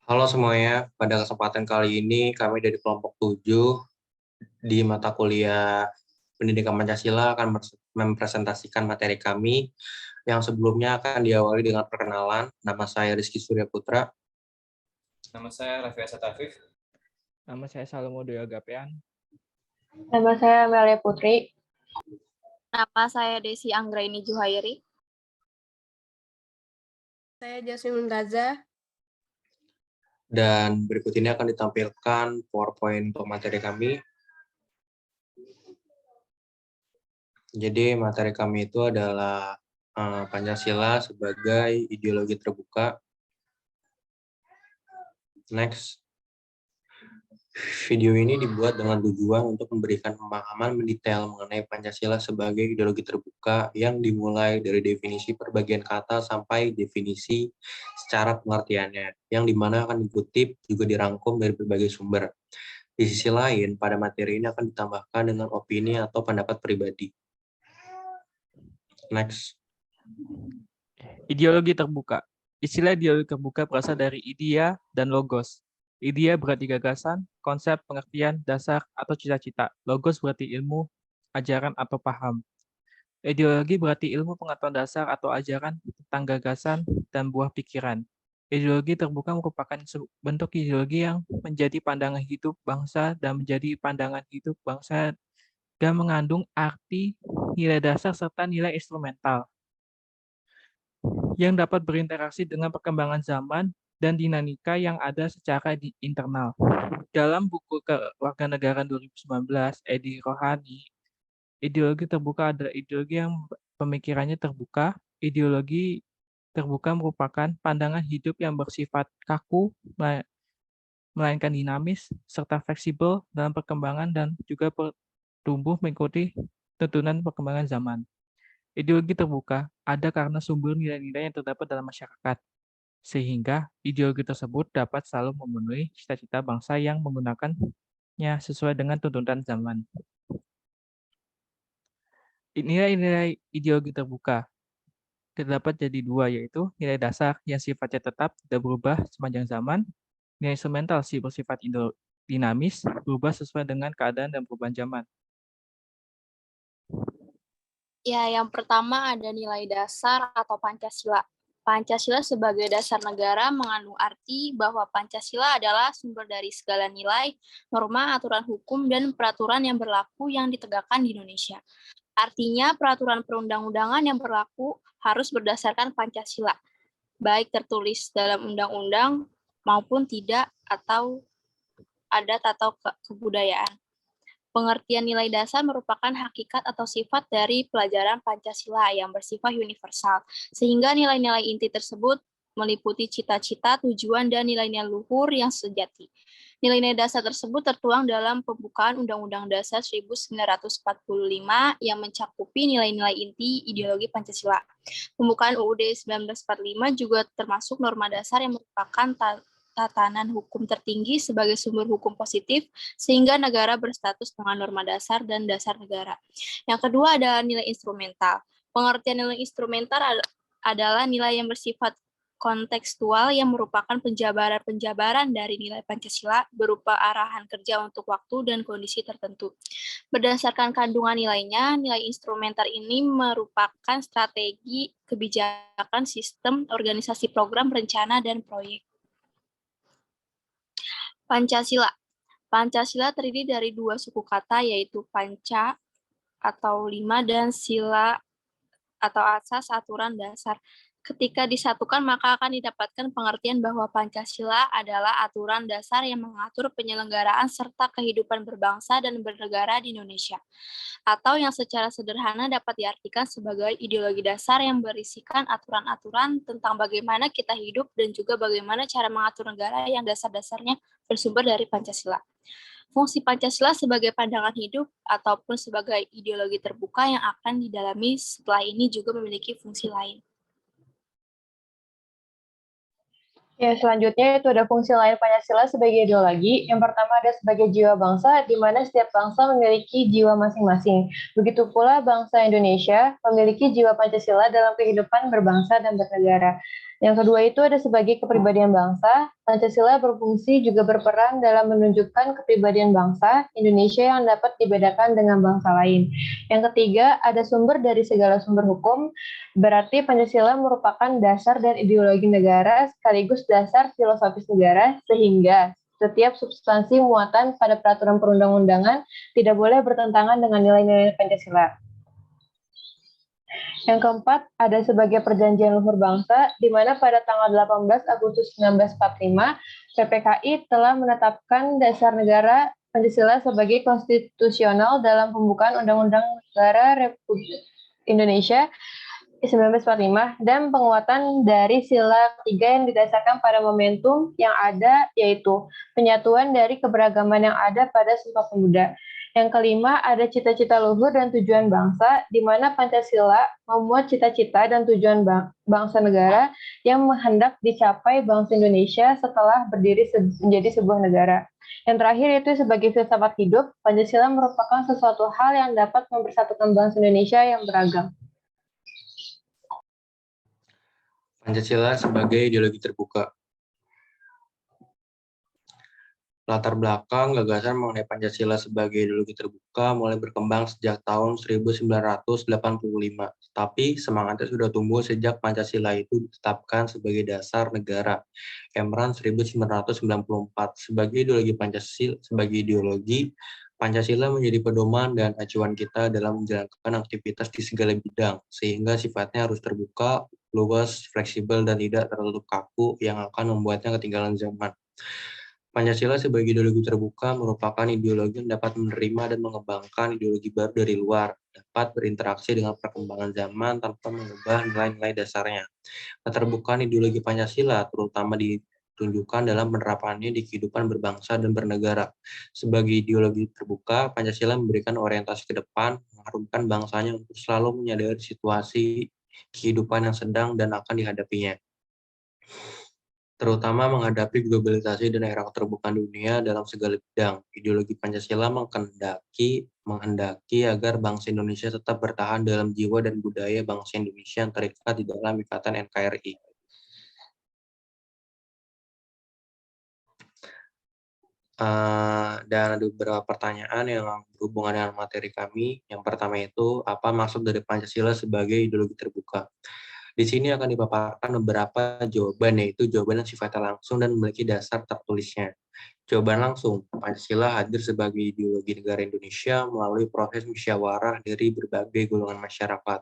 Halo semuanya, pada kesempatan kali ini kami dari kelompok 7 di mata kuliah Pendidikan Pancasila akan mempresentasikan materi kami yang sebelumnya akan diawali dengan perkenalan. Nama saya Rizky Surya Putra. Nama saya Raffi Asad Afif. Nama saya Salomo Doyo Gapean. Nama saya Amelia Putri. Nama saya Desi Anggraini Juhairi. Saya Jasmine Gaza. Dan berikut ini akan ditampilkan PowerPoint untuk materi kami. Jadi materi kami itu adalah Pancasila sebagai ideologi terbuka. Next. Video ini dibuat dengan tujuan untuk memberikan pemahaman mendetail mengenai Pancasila sebagai ideologi terbuka yang dimulai dari definisi perbagian kata sampai definisi secara pengertiannya, yang dimana akan dikutip juga dirangkum dari berbagai sumber. Di sisi lain, pada materi ini akan ditambahkan dengan opini atau pendapat pribadi. Next. Ideologi terbuka. Istilah ideologi terbuka berasal dari idea dan logos. Idea berarti gagasan, konsep, pengertian, dasar, atau cita-cita. Logos berarti ilmu, ajaran, atau paham. Ideologi berarti ilmu pengetahuan dasar atau ajaran tentang gagasan dan buah pikiran. Ideologi terbuka merupakan bentuk ideologi yang menjadi pandangan hidup bangsa dan menjadi pandangan hidup bangsa dan mengandung arti, nilai dasar, serta nilai instrumental yang dapat berinteraksi dengan perkembangan zaman dan dinamika yang ada secara internal. Dalam buku Kewarganegaraan 2019, Edi Rohani, ideologi terbuka adalah ideologi yang pemikirannya terbuka. Ideologi terbuka merupakan pandangan hidup yang bersifat kaku, melainkan dinamis, serta fleksibel dalam perkembangan dan juga bertumbuh mengikuti tuntunan perkembangan zaman. Ideologi terbuka ada karena sumber nilai-nilai yang terdapat dalam masyarakat, sehingga ideologi tersebut dapat selalu memenuhi cita-cita bangsa yang menggunakannya sesuai dengan tuntutan zaman. Nilai-nilai ideologi terbuka terdapat jadi dua, yaitu nilai dasar yang sifatnya tetap tidak berubah sepanjang zaman, nilai instrumental bersifat dinamis, berubah sesuai dengan keadaan dan perubahan zaman. Ya, yang pertama ada nilai dasar atau Pancasila. Pancasila sebagai dasar negara mengandung arti bahwa Pancasila adalah sumber dari segala nilai, norma, aturan hukum, dan peraturan yang berlaku yang ditegakkan di Indonesia. Artinya, peraturan perundang-undangan yang berlaku harus berdasarkan Pancasila, baik tertulis dalam undang-undang maupun tidak, atau adat atau kebudayaan. Pengertian nilai dasar merupakan hakikat atau sifat dari pelajaran Pancasila yang bersifat universal, sehingga nilai-nilai inti tersebut meliputi cita-cita, tujuan, dan nilai-nilai luhur yang sejati. Nilai-nilai dasar tersebut tertuang dalam pembukaan Undang-Undang Dasar 1945 yang mencakupi nilai-nilai inti ideologi Pancasila. Pembukaan UUD 1945 juga termasuk norma dasar yang merupakan tatanan hukum tertinggi sebagai sumber hukum positif, sehingga negara berstatus dengan norma dasar dan dasar negara. Yang kedua adalah nilai instrumental. Pengertian nilai instrumental adalah nilai yang bersifat kontekstual yang merupakan penjabaran dari nilai Pancasila berupa arahan kerja untuk waktu dan kondisi tertentu. Berdasarkan kandungan nilainya, nilai instrumental ini merupakan strategi, kebijakan, sistem, organisasi program, rencana, dan proyek. Pancasila. Pancasila terdiri dari dua suku kata, yaitu panca atau 5 dan sila atau asas aturan dasar. Ketika disatukan, maka akan didapatkan pengertian bahwa Pancasila adalah aturan dasar yang mengatur penyelenggaraan serta kehidupan berbangsa dan bernegara di Indonesia. Atau yang secara sederhana dapat diartikan sebagai ideologi dasar yang berisikan aturan-aturan tentang bagaimana kita hidup dan juga bagaimana cara mengatur negara yang dasar-dasarnya bersumber dari Pancasila. Fungsi Pancasila sebagai pandangan hidup ataupun sebagai ideologi terbuka yang akan didalami setelah ini juga memiliki fungsi lain. Ya, selanjutnya itu ada fungsi lain Pancasila sebagai ideologi. Yang pertama ada sebagai jiwa bangsa, di mana setiap bangsa memiliki jiwa masing-masing. Begitu pula bangsa Indonesia memiliki jiwa Pancasila dalam kehidupan berbangsa dan bernegara. Yang kedua itu ada sebagai kepribadian bangsa. Pancasila berfungsi juga berperan dalam menunjukkan kepribadian bangsa Indonesia yang dapat dibedakan dengan bangsa lain. Yang ketiga, ada sumber dari segala sumber hukum. Berarti Pancasila merupakan dasar dan ideologi negara sekaligus dasar filosofis negara, sehingga setiap substansi muatan pada peraturan perundang-undangan tidak boleh bertentangan dengan nilai-nilai Pancasila. Yang keempat, ada sebagai perjanjian luhur bangsa, di mana pada tanggal 18 Agustus 1945, PPKI telah menetapkan dasar negara Pancasila sebagai konstitusional dalam pembukaan Undang-Undang Negara Republik Indonesia 1945 dan penguatan dari sila ketiga yang didasarkan pada momentum yang ada, yaitu penyatuan dari keberagaman yang ada pada Sumpah Pemuda. Yang kelima, ada cita-cita luhur dan tujuan bangsa, di mana Pancasila memuat cita-cita dan tujuan bangsa negara yang hendak dicapai bangsa Indonesia setelah berdiri menjadi sebuah negara. Yang terakhir itu sebagai filsafat hidup, Pancasila merupakan sesuatu hal yang dapat mempersatukan bangsa Indonesia yang beragam. Pancasila sebagai ideologi terbuka. Latar belakang gagasan mengenai Pancasila sebagai ideologi terbuka mulai berkembang sejak tahun 1985, tapi semangatnya sudah tumbuh sejak Pancasila itu ditetapkan sebagai dasar negara, Kemran 1994. Sebagai ideologi Pancasila menjadi pedoman dan acuan kita dalam menjalankan aktivitas di segala bidang, sehingga sifatnya harus terbuka, luas, fleksibel, dan tidak tertutup kaku yang akan membuatnya ketinggalan zaman. Pancasila sebagai ideologi terbuka merupakan ideologi yang dapat menerima dan mengembangkan ideologi baru dari luar, dapat berinteraksi dengan perkembangan zaman tanpa mengubah nilai-nilai dasarnya. Keterbukaan ideologi Pancasila terutama ditunjukkan dalam penerapannya di kehidupan berbangsa dan bernegara. Sebagai ideologi terbuka, Pancasila memberikan orientasi ke depan, mengharumkan bangsanya untuk selalu menyadari situasi kehidupan yang sedang dan akan dihadapinya, terutama menghadapi globalisasi dan era keterbukaan dunia dalam segala bidang. Ideologi Pancasila menghendaki agar bangsa Indonesia tetap bertahan dalam jiwa dan budaya bangsa Indonesia yang terikat di dalam Ikatan NKRI. Dan ada beberapa pertanyaan yang berhubungan dengan materi kami. Yang pertama itu, apa maksud dari Pancasila sebagai ideologi terbuka? Di sini akan dipaparkan beberapa jawaban, yaitu jawaban yang sifatnya langsung dan memiliki dasar tertulisnya. Jawaban langsung, Pancasila hadir sebagai ideologi negara Indonesia melalui proses musyawarah dari berbagai golongan masyarakat.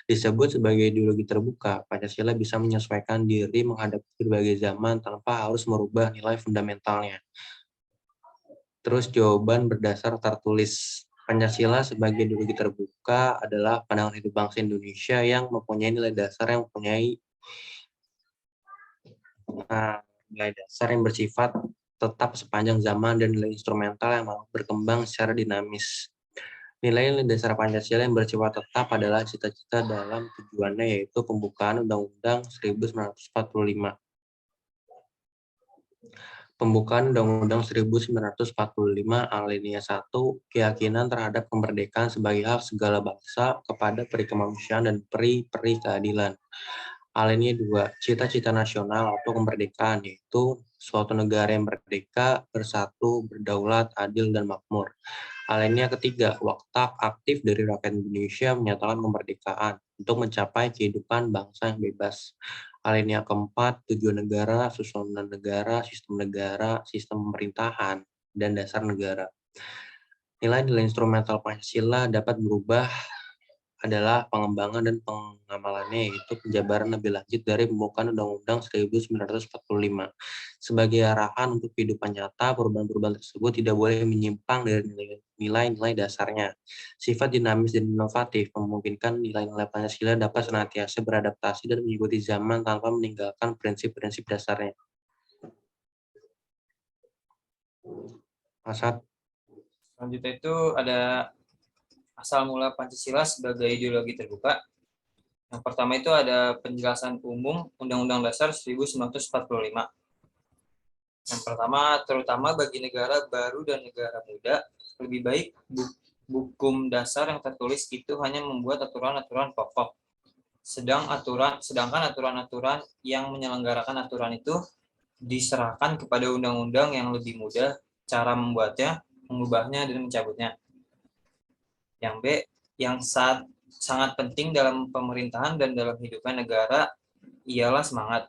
Disebut sebagai ideologi terbuka, Pancasila bisa menyesuaikan diri menghadapi berbagai zaman tanpa harus merubah nilai fundamentalnya. Terus jawaban berdasar tertulis. Pancasila sebagai ideologi terbuka adalah pandangan hidup bangsa Indonesia yang mempunyai nilai dasar yang bersifat tetap sepanjang zaman dan nilai instrumental yang berkembang secara dinamis. Nilai-nilai dasar Pancasila yang bersifat tetap adalah cita-cita dalam tujuannya, yaitu pembukaan Undang-Undang 1945. Pembukaan Undang-Undang 1945 alinea 1, keyakinan terhadap kemerdekaan sebagai hak segala bangsa kepada peri kemanusiaan dan peri keadilan. Alinea 2, cita-cita nasional atau kemerdekaan, yaitu suatu negara yang merdeka, bersatu, berdaulat, adil, dan makmur. Alinea ketiga, watak aktif dari rakyat Indonesia menyatakan kemerdekaan untuk mencapai kehidupan bangsa yang bebas. Alinea keempat, tujuan negara, susunan negara, sistem pemerintahan, dan dasar negara. Nilai-nilai instrumental Pancasila dapat berubah adalah pengembangan dan pengamalannya, yaitu penjabaran lebih lanjut dari pembukaan Undang-Undang 1945. Sebagai arahan untuk kehidupan nyata, perubahan-perubahan tersebut tidak boleh menyimpang dari nilai-nilai dasarnya. Sifat dinamis dan inovatif memungkinkan nilai-nilai Pancasila dapat senantiasa beradaptasi dan mengikuti zaman tanpa meninggalkan prinsip-prinsip dasarnya. Asad. Selanjutnya itu ada asal mula Pancasila sebagai ideologi terbuka. Yang pertama itu ada penjelasan umum Undang-Undang Dasar 1945. Yang pertama, terutama bagi negara baru dan negara muda, lebih baik hukum dasar yang tertulis itu hanya membuat aturan-aturan pokok. Sedangkan aturan-aturan yang menyelenggarakan aturan itu diserahkan kepada undang-undang yang lebih mudah cara membuatnya, mengubahnya, dan mencabutnya. Yang B, yang sangat penting dalam pemerintahan dan dalam hidupnya negara ialah semangat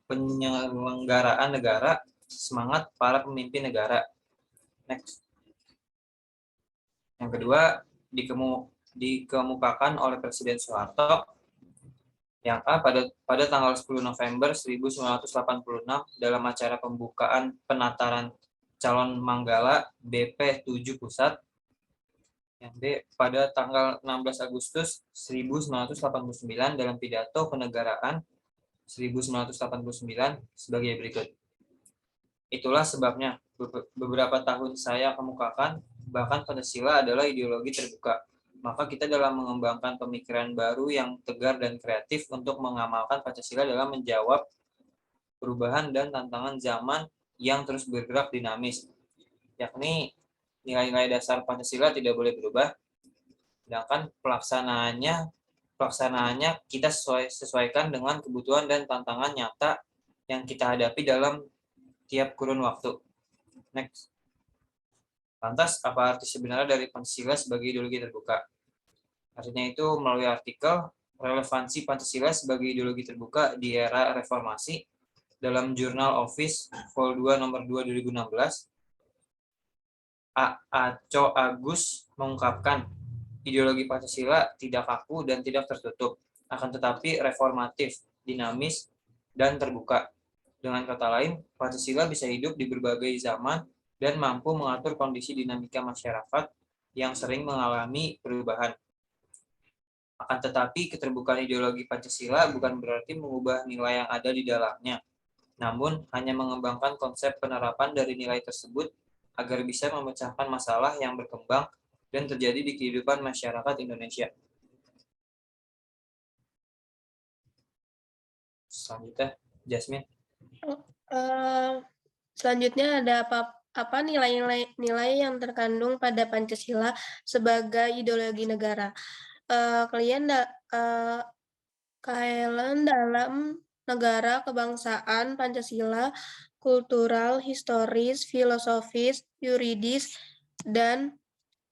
penyelenggaraan negara, semangat para pemimpin negara. Next. Yang kedua, dikemukakan oleh Presiden Soeharto. Yang A, pada tanggal 10 November 1986 dalam acara pembukaan penataran calon Manggala BP 7 Pusat. Yang B, pada tanggal 16 Agustus 1989 dalam pidato kenegaraan 1989 sebagai berikut. Itulah sebabnya beberapa tahun saya kemukakan, bahkan Pancasila adalah ideologi terbuka. Maka kita dalam mengembangkan pemikiran baru yang tegar dan kreatif untuk mengamalkan Pancasila dalam menjawab perubahan dan tantangan zaman yang terus bergerak dinamis. Yakni nilai-nilai dasar Pancasila tidak boleh berubah, sedangkan pelaksanaannya kita sesuaikan dengan kebutuhan dan tantangan nyata yang kita hadapi dalam tiap kurun waktu. Next. Lantas, apa arti sebenarnya dari Pancasila sebagai ideologi terbuka? Artinya itu melalui artikel relevansi Pancasila sebagai ideologi terbuka di era reformasi dalam Jurnal Office Vol 2 nomor 2 2016, Aco Agus mengungkapkan ideologi Pancasila tidak kaku dan tidak tertutup, akan tetapi reformatif, dinamis, dan terbuka. Dengan kata lain, Pancasila bisa hidup di berbagai zaman dan mampu mengatur kondisi dinamika masyarakat yang sering mengalami perubahan. Akan tetapi, keterbukaan ideologi Pancasila bukan berarti mengubah nilai yang ada di dalamnya, namun hanya mengembangkan konsep penerapan dari nilai tersebut agar bisa memecahkan masalah yang berkembang dan terjadi di kehidupan masyarakat Indonesia. Selanjutnya, Jasmine. Selanjutnya ada apa nilai yang terkandung pada Pancasila sebagai ideologi negara. Kalian dalam negara kebangsaan Pancasila, kultural, historis, filosofis, yuridis, dan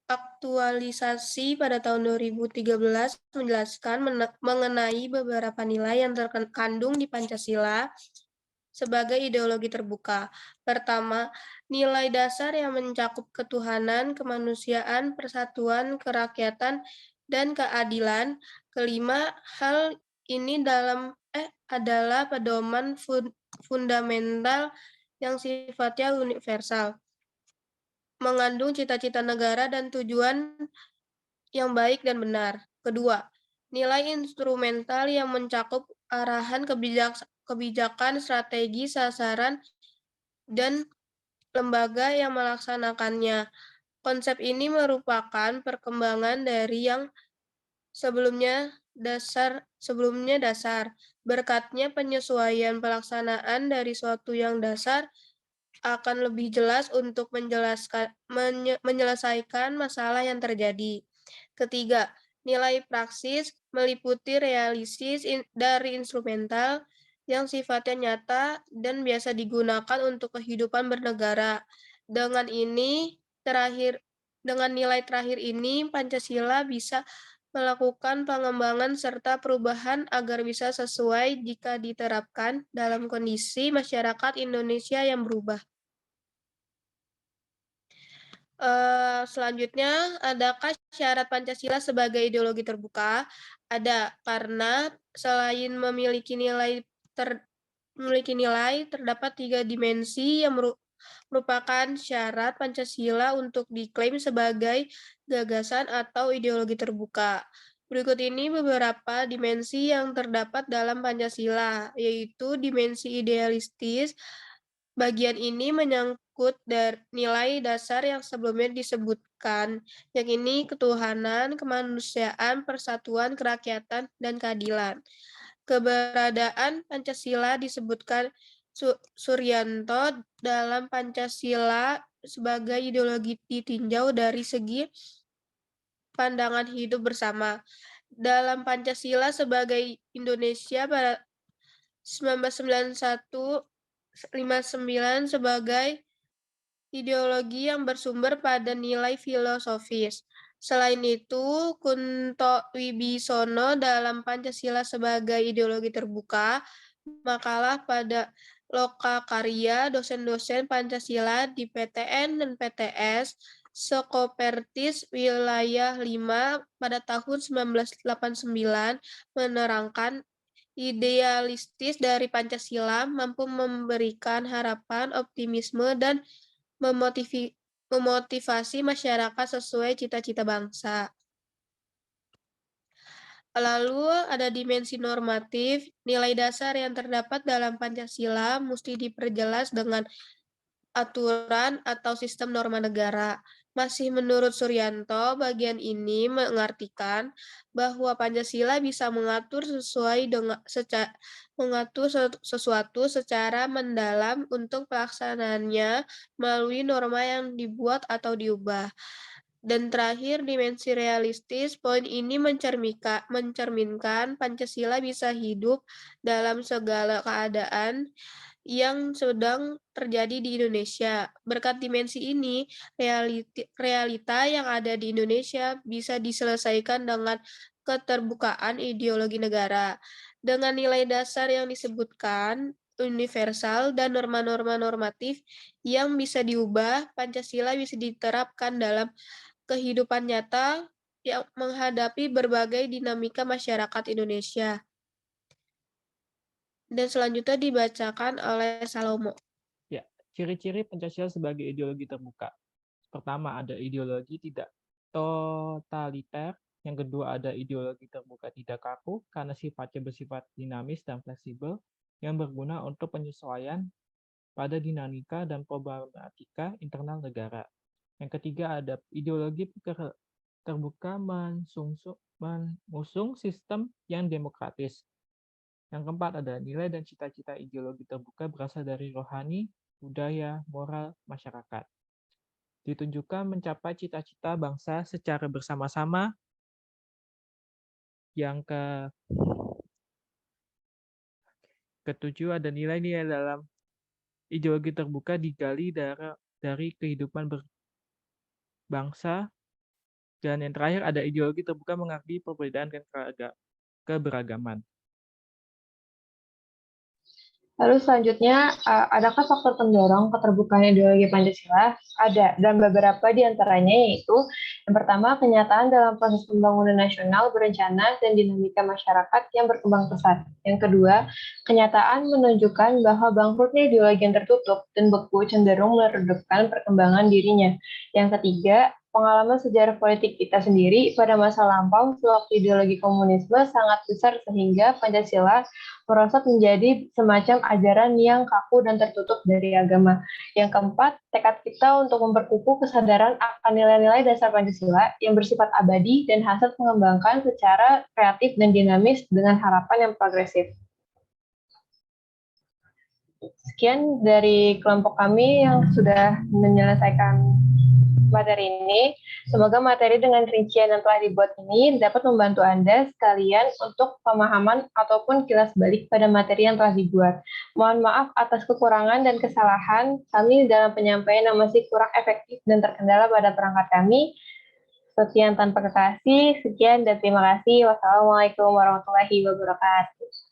aktualisasi pada tahun 2013 menjelaskan mengenai beberapa nilai yang terkandung di Pancasila sebagai ideologi terbuka. Pertama, nilai dasar yang mencakup ketuhanan, kemanusiaan, persatuan, kerakyatan, dan keadilan. Kelima, hal ini adalah pedoman fundamental yang sifatnya universal, mengandung cita-cita negara dan tujuan yang baik dan benar. Kedua, nilai instrumental yang mencakup arahan kebijakan, strategi, sasaran, dan lembaga yang melaksanakannya. Konsep ini merupakan perkembangan dari yang sebelumnya dasar. Berkatnya penyesuaian pelaksanaan dari suatu yang dasar akan lebih jelas untuk menyelesaikan masalah yang terjadi. Ketiga, nilai praksis meliputi realisis dari instrumental yang sifatnya nyata dan biasa digunakan untuk kehidupan bernegara. Dengan nilai terakhir ini, Pancasila bisa melakukan pengembangan serta perubahan agar bisa sesuai jika diterapkan dalam kondisi masyarakat Indonesia yang berubah. Selanjutnya, adakah syarat Pancasila sebagai ideologi terbuka? Ada, karena selain memiliki nilai, terdapat 3 dimensi yang merupakan syarat Pancasila untuk diklaim sebagai gagasan atau ideologi terbuka. Berikut ini beberapa dimensi yang terdapat dalam Pancasila, yaitu dimensi idealistis. Bagian ini menyangkut nilai dasar yang sebelumnya disebutkan, yakni ketuhanan, kemanusiaan, persatuan, kerakyatan, dan keadilan. Keberadaan Pancasila disebutkan Suryanto dalam Pancasila sebagai ideologi ditinjau dari segi pandangan hidup bersama. dalam Pancasila sebagai Indonesia pada 1991-59 sebagai ideologi yang bersumber pada nilai filosofis. Selain itu, Kunto Wibisono dalam Pancasila sebagai ideologi terbuka, makalah pada Lokakarya dosen-dosen Pancasila di PTN dan PTS Sekopertis Wilayah 5 pada tahun 1989 menerangkan idealistis dari Pancasila mampu memberikan harapan, optimisme, dan memotivasi masyarakat sesuai cita-cita bangsa. Lalu ada dimensi normatif, nilai dasar yang terdapat dalam Pancasila mesti diperjelas dengan aturan atau sistem norma negara. Masih menurut Suryanto, bagian ini mengartikan bahwa Pancasila bisa mengatur sesuatu secara mendalam untuk pelaksanaannya melalui norma yang dibuat atau diubah. Dan terakhir, dimensi realistis, poin ini mencerminkan Pancasila bisa hidup dalam segala keadaan yang sedang terjadi di Indonesia. Berkat dimensi ini, realita yang ada di Indonesia bisa diselesaikan dengan keterbukaan ideologi negara. Dengan nilai dasar yang disebutkan, universal dan norma-norma normatif yang bisa diubah, Pancasila bisa diterapkan dalam kehidupan nyata yang menghadapi berbagai dinamika masyarakat Indonesia. Dan selanjutnya dibacakan oleh Salomo. Ya, ciri-ciri Pancasila sebagai ideologi terbuka. Pertama, ada ideologi tidak totaliter. Yang kedua, ada ideologi terbuka tidak kaku karena sifatnya bersifat dinamis dan fleksibel yang berguna untuk penyesuaian pada dinamika dan problematika internal negara. Yang ketiga, ada ideologi terbuka mengusung sistem yang demokratis. Yang keempat, ada nilai dan cita-cita ideologi terbuka berasal dari rohani, budaya, moral, masyarakat. Ditunjukkan mencapai cita-cita bangsa secara bersama-sama. Yang ketujuh, ada nilai-nilai dalam ideologi terbuka digali dari kehidupan berbangsa. Dan yang terakhir, ada ideologi terbuka mengakui perbedaan dan keberagaman. Lalu selanjutnya, adakah faktor pendorong keterbukaan ideologi Pancasila? Ada, dan beberapa di antaranya yaitu, yang pertama, kenyataan dalam proses pembangunan nasional berencana dan dinamika masyarakat yang berkembang pesat. Yang kedua, kenyataan menunjukkan bahwa bangkrutnya ideologi yang tertutup dan beku cenderung meredupkan perkembangan dirinya. Yang ketiga, pengalaman sejarah politik kita sendiri pada masa lampau sewaktu ideologi komunisme sangat besar sehingga Pancasila merosot menjadi semacam ajaran yang kaku dan tertutup dari agama. Yang keempat, tekad kita untuk memperkukuh kesadaran akan nilai-nilai dasar Pancasila yang bersifat abadi dan hasil mengembangkan secara kreatif dan dinamis dengan harapan yang progresif. Sekian dari kelompok kami yang sudah menyelesaikan materi ini. Semoga materi dengan rincian yang telah dibuat ini dapat membantu Anda sekalian untuk pemahaman ataupun kilas balik pada materi yang telah dibuat. Mohon maaf atas kekurangan dan kesalahan kami dalam penyampaian yang masih kurang efektif dan terkendala pada perangkat kami. Sekian tanpa kekasih, sekian dan terima kasih. Wassalamualaikum warahmatullahi wabarakatuh.